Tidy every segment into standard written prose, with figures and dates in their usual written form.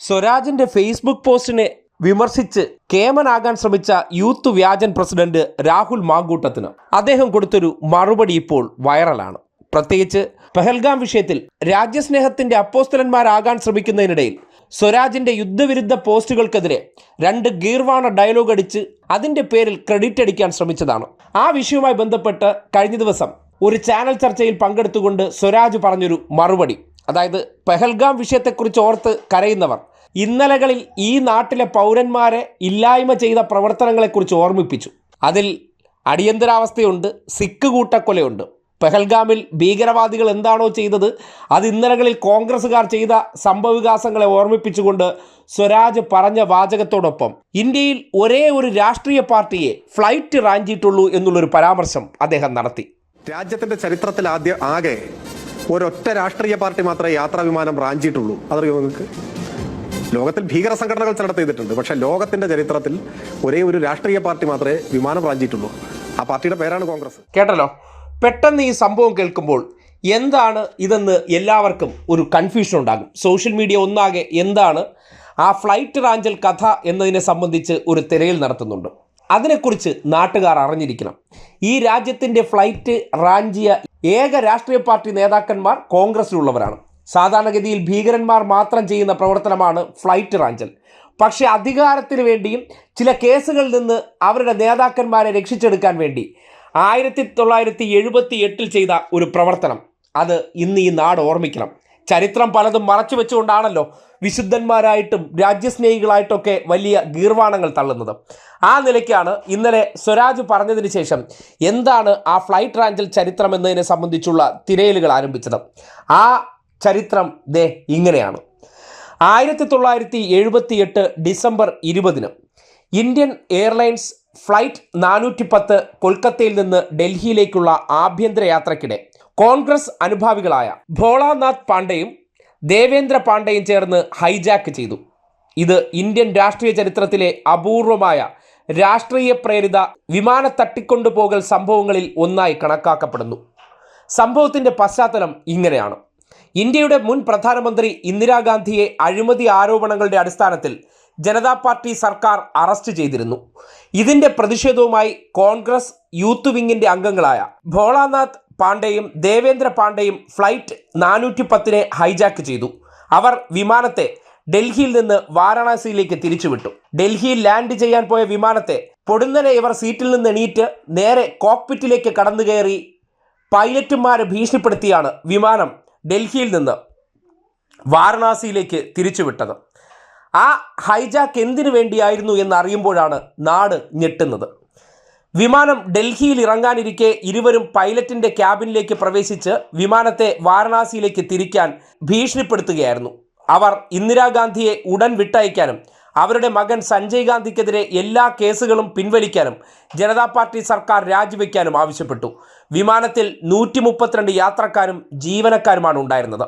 സ്വരാജിന്റെ ഫേസ്ബുക്ക് പോസ്റ്റിനെ വിമർശിച്ച് കേമനാകാൻ ശ്രമിച്ച യൂത്ത് വ്യാജൻ പ്രസിഡന്റ് രാഹുൽ മാങ്കൂട്ടത്തിന് അദ്ദേഹം കൊടുത്തൊരു മറുപടി ഇപ്പോൾ വൈറലാണ്. പ്രത്യേകിച്ച് പെഹൽഗാം വിഷയത്തിൽ രാജ്യസ്നേഹത്തിന്റെ അപ്പോസ്തലന്മാരാകാൻ ശ്രമിക്കുന്നതിനിടയിൽ സ്വരാജിന്റെ യുദ്ധവിരുദ്ധ പോസ്റ്റുകൾക്കെതിരെ 2 ഗീർവാണ ഡയലോഗ് അടിച്ച് അതിന്റെ പേരിൽ ക്രെഡിറ്റ് അടിക്കാൻ ശ്രമിച്ചതാണ്. ആ വിഷയവുമായി ബന്ധപ്പെട്ട് കഴിഞ്ഞ ദിവസം ഒരു ചാനൽ ചർച്ചയിൽ പങ്കെടുത്തുകൊണ്ട് സ്വരാജ് പറഞ്ഞൊരു മറുപടി, അതായത് പെഹൽഗാം വിഷയത്തെക്കുറിച്ച് ഓർത്ത് കരയുന്നവർ ഇന്നലകളിൽ ഈ നാട്ടിലെ പൗരന്മാരെ ഇല്ലായ്മ ചെയ്ത പ്രവർത്തനങ്ങളെക്കുറിച്ച് ഓർമ്മിപ്പിച്ചു. അതിൽ അടിയന്തരാവസ്ഥയുണ്ട്, സിഖ് കൂട്ടക്കൊലയുണ്ട്. പെഹൽഗാമിൽ ഭീകരവാദികൾ എന്താണോ ചെയ്തത് അത് ഇന്നലകളിൽ കോൺഗ്രസ്സുകാർ ചെയ്ത സംഭവവികാസങ്ങളെ ഓർമ്മിപ്പിച്ചുകൊണ്ട് സ്വരാജ് പറഞ്ഞ വാചകത്തോടൊപ്പം ഇന്ത്യയിൽ ഒരേ ഒരു രാഷ്ട്രീയ പാർട്ടിയെ ഫ്ലൈറ്റ് റാഞ്ചിയിട്ടുള്ളൂ എന്നുള്ളൊരു പരാമർശം അദ്ദേഹം നടത്തി. രാജ്യത്തിന്റെ ചരിത്രത്തിൽ ആകെ ഒരൊറ്റ രാഷ്ട്രീയ പാർട്ടി മാത്രമേ യാത്രാ വിമാനം റാഞ്ചിയിട്ടുള്ളൂ. അതറിയോ നിങ്ങൾക്ക്? ലോകത്തിൽ ഭീകര സംഘടനകൾ ചിലടത്ത് ചെയ്തിട്ടുണ്ട്, പക്ഷേ ലോകത്തിന്റെ ചരിത്രത്തിൽ ഒരേ ഒരു രാഷ്ട്രീയ പാർട്ടി മാത്രമേ വിമാനം റാഞ്ചിയിട്ടുള്ളൂ. ആ പാർട്ടിയുടെ പേരാണ് കോൺഗ്രസ്. കേട്ടല്ലോ. പെട്ടെന്ന് ഈ സംഭവം കേൾക്കുമ്പോൾ എന്താണ് ഇതെന്ന് എല്ലാവർക്കും ഒരു കൺഫ്യൂഷൻ ഉണ്ടാകും. സോഷ്യൽ മീഡിയ ഒന്നാകെ എന്താണ് ആ ഫ്ലൈറ്റ് റാഞ്ചൽ കഥ എന്നതിനെ സംബന്ധിച്ച് ഒരു തിരയൽ നടത്തുന്നുണ്ട്. അതിനെക്കുറിച്ച് നാട്ടുകാർ അറിഞ്ഞിരിക്കണം. ഈ രാജ്യത്തിൻ്റെ ഫ്ലൈറ്റ് റാഞ്ചിയ ഏക രാഷ്ട്രീയ പാർട്ടി നേതാക്കന്മാർ കോൺഗ്രസ്സിലുള്ളവരാണ്. സാധാരണഗതിയിൽ ഭീകരന്മാർ മാത്രം ചെയ്യുന്ന പ്രവർത്തനമാണ് ഫ്ലൈറ്റ് റാഞ്ചൽ. പക്ഷേ അധികാരത്തിന് വേണ്ടിയും ചില കേസുകളിൽ നിന്ന് അവരുടെ നേതാക്കന്മാരെ രക്ഷിച്ചെടുക്കാൻ വേണ്ടി 1978 ചെയ്ത ഒരു പ്രവർത്തനം, അത് ഇന്ന് ഈ നാട് ഓർമ്മിക്കണം. ചരിത്രം പലതും മറച്ചു വെച്ചുകൊണ്ടാണല്ലോ വിശുദ്ധന്മാരായിട്ടും രാജ്യസ്നേഹികളായിട്ടൊക്കെ വലിയ ഗീർവാണങ്ങൾ തള്ളുന്നത്. ആ നിലയ്ക്കാണ് ഇന്നലെ സ്വരാജ് പറഞ്ഞതിന് ശേഷം എന്താണ് ആ ഫ്ലൈറ്റ് റാഞ്ചൽ ചരിത്രം എന്നതിനെ സംബന്ധിച്ചുള്ള തിരയലുകൾ ആരംഭിച്ചത്. ആ ചരിത്രം ദേ ഇങ്ങനെയാണ്. 1978 ഡിസംബർ 20 ഇന്ത്യൻ എയർലൈൻസ് ഫ്ലൈറ്റ് 410 കൊൽക്കത്തയിൽ നിന്ന് ഡൽഹിയിലേക്കുള്ള ആഭ്യന്തര യാത്രയ്ക്കിടെ കോൺഗ്രസ് അനുഭാവികളായ ഭോളാനാഥ് പാണ്ഡെയും ദേവേന്ദ്ര പാണ്ഡെയും ചേർന്ന് ഹൈജാക്ക് ചെയ്തു. ഇത് ഇന്ത്യൻ രാഷ്ട്രീയ ചരിത്രത്തിലെ അപൂർവമായ രാഷ്ട്രീയ പ്രേരിത വിമാന തട്ടിക്കൊണ്ടുപോകൽ സംഭവങ്ങളിൽ ഒന്നായി കണക്കാക്കപ്പെടുന്നു. സംഭവത്തിൻ്റെ പശ്ചാത്തലം ഇങ്ങനെയാണ്. ഇന്ത്യയുടെ മുൻ പ്രധാനമന്ത്രി ഇന്ദിരാഗാന്ധിയെ അഴിമതി ആരോപണങ്ങളുടെ അടിസ്ഥാനത്തിൽ ജനതാ പാർട്ടി സർക്കാർ അറസ്റ്റ് ചെയ്തിരുന്നു. ഇതിൻ്റെ പ്രതിഷേധവുമായി കോൺഗ്രസ് യൂത്ത് വിങ്ങിൻ്റെ അംഗങ്ങളായ ഭോളാനാഥ് പാണ്ഡെയും ദേവേന്ദ്ര പാണ്ഡെയും ഫ്ലൈറ്റ് 410 ഹൈജാക്ക് ചെയ്തു. അവർ വിമാനത്തെ ഡൽഹിയിൽ നിന്ന് വാരണാസിയിലേക്ക് തിരിച്ചുവിട്ടു. ഡൽഹിയിൽ ലാൻഡ് ചെയ്യാൻ പോയ വിമാനത്തെ പൊടുന്നനെ ഇവർ സീറ്റിൽ നിന്ന് എണീറ്റ് നേരെ കോക്പിറ്റിലേക്ക് കടന്നു കയറി പൈലറ്റുമാരെ ഭീഷണിപ്പെടുത്തിയാണ് വിമാനം ഡൽഹിയിൽ നിന്ന് വാരണാസിയിലേക്ക് തിരിച്ചുവിട്ടത്. ആ ഹൈജാക്ക് എന്തിനു വേണ്ടിയായിരുന്നു എന്നറിയുമ്പോഴാണ് നാട് ഞെട്ടുന്നത്. വിമാനം ഡൽഹിയിൽ ഇറങ്ങാനിരിക്കെ ഇരുവരും പൈലറ്റിൻ്റെ ക്യാബിനിലേക്ക് പ്രവേശിച്ച് വിമാനത്തെ വാരണാസിയിലേക്ക് തിരിക്കാൻ ഭീഷണിപ്പെടുത്തുകയായിരുന്നു. അവർ ഇന്ദിരാഗാന്ധിയെ ഉടൻ വിട്ടയക്കാനും അവരുടെ മകൻ സഞ്ജയ് ഗാന്ധിക്കെതിരെ എല്ലാ കേസുകളും പിൻവലിക്കാനും ജനതാ പാർട്ടി സർക്കാർ രാജിവെക്കാനും ആവശ്യപ്പെട്ടു. വിമാനത്തിൽ 132 യാത്രക്കാരും ജീവനക്കാരുമാണ് ഉണ്ടായിരുന്നത്.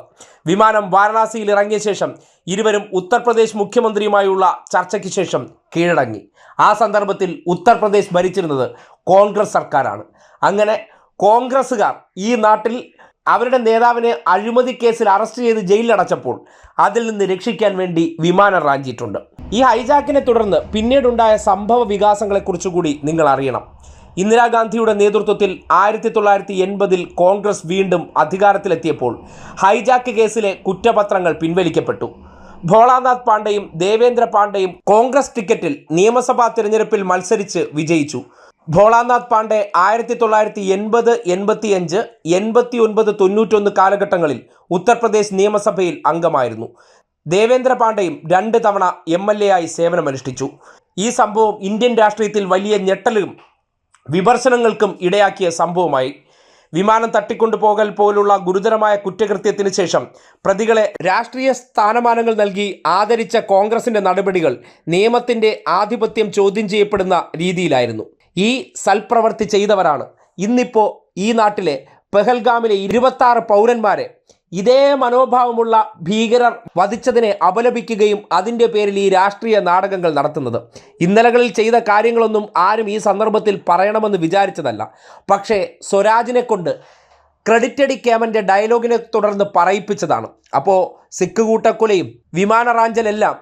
വിമാനം വാരണാസിയിൽ ഇറങ്ങിയ ശേഷം ഇരുവരും ഉത്തർപ്രദേശ് മുഖ്യമന്ത്രിയുമായുള്ള ചർച്ചയ്ക്ക് ശേഷം കീഴടങ്ങി. ആ സന്ദർഭത്തിൽ ഉത്തർപ്രദേശ് ഭരിച്ചിരുന്നത് കോൺഗ്രസ് സർക്കാരാണ്. അങ്ങനെ കോൺഗ്രസ്സുകാർ ഈ നാട്ടിൽ അവരുടെ നേതാവിനെ അഴിമതി കേസിൽ അറസ്റ്റ് ചെയ്ത് ജയിലിലടച്ചപ്പോൾ അതിൽ നിന്ന് രക്ഷിക്കാൻ വേണ്ടി വിമാനം റാഞ്ചിയിട്ടുണ്ട്. ഈ ഹൈജാക്കിനെ തുടർന്ന് പിന്നീടുണ്ടായ സംഭവ വികാസങ്ങളെക്കുറിച്ചുകൂടി നിങ്ങൾ അറിയണം. ഇന്ദിരാഗാന്ധിയുടെ നേതൃത്വത്തിൽ 1980 കോൺഗ്രസ് വീണ്ടും അധികാരത്തിലെത്തിയപ്പോൾ ഹൈജാക്ക് കേസിലെ കുറ്റപത്രങ്ങൾ പിൻവലിക്കപ്പെട്ടു. ഭോളാനാഥ് പാണ്ഡെയും ദേവേന്ദ്ര പാണ്ഡെയും കോൺഗ്രസ് ടിക്കറ്റിൽ നിയമസഭാ തിരഞ്ഞെടുപ്പിൽ മത്സരിച്ച് വിജയിച്ചു. ഭോളാനാഥ് പാണ്ഡെ 1980, 85, 89, 91 കാലഘട്ടങ്ങളിൽ ഉത്തർപ്രദേശ് നിയമസഭയിൽ അംഗമായിരുന്നു. ദേവേന്ദ്ര പാണ്ഡെയും 2 തവണ MLA ആയി സേവനമനുഷ്ഠിച്ചു. ഈ സംഭവം ഇന്ത്യൻ രാഷ്ട്രീയത്തിൽ വലിയ ഞെട്ടലും വിമർശനങ്ങൾക്കും ഇടയാക്കിയ സംഭവമായി. വിമാനം തട്ടിക്കൊണ്ടുപോകൽ പോലുള്ള ഗുരുതരമായ കുറ്റകൃത്യത്തിന് ശേഷം പ്രതികളെ രാഷ്ട്രീയ സ്ഥാനമാനങ്ങൾ നൽകി ആദരിച്ച കോൺഗ്രസിൻ്റെ നടപടികൾ നിയമത്തിൻ്റെ ആധിപത്യം ചോദ്യം ചെയ്യപ്പെടുന്ന രീതിയിലായിരുന്നു. ഈ സൽപ്രവൃത്തി ചെയ്തവരാണ് ഇന്നിപ്പോൾ ഈ നാട്ടിലെ പെഹൽഗാമിലെ 26 പൗരന്മാരെ ഇതേ മനോഭാവമുള്ള ഭീകരർ വധിച്ചതിനെ അപലപിക്കുകയും അതിൻ്റെ പേരിൽ ഈ രാഷ്ട്രീയ നാടകങ്ങൾ നടത്തുന്നത്. ഇന്നലകളിൽ ചെയ്ത കാര്യങ്ങളൊന്നും ആരും ഈ സന്ദർഭത്തിൽ പറയണമെന്ന് വിചാരിച്ചതല്ല. പക്ഷേ സ്വരാജിനെ കൊണ്ട് ക്രെഡിറ്റഡ് കേമൻ്റെ ഡയലോഗിനെ തുടർന്ന് പറയിപ്പിച്ചതാണ്. അപ്പോൾ സിഖ് കൂട്ടക്കൊലയും വിമാന റാഞ്ചലെല്ലാം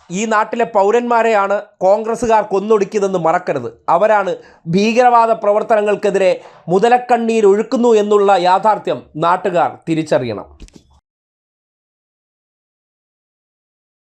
ഈ നാട്ടിലെ പൗരന്മാരെയാണ് കോൺഗ്രസ്സുകാർ കൊന്നൊടുക്കിയതെന്ന് മറക്കരുത്. അവരാണ് ഭീകരവാദ പ്രവർത്തനങ്ങൾക്കെതിരെ മുതലക്കണ്ണീരൊഴുക്കുന്നു എന്നുള്ള യാഥാർത്ഥ്യം നാട്ടുകാർ തിരിച്ചറിയണം.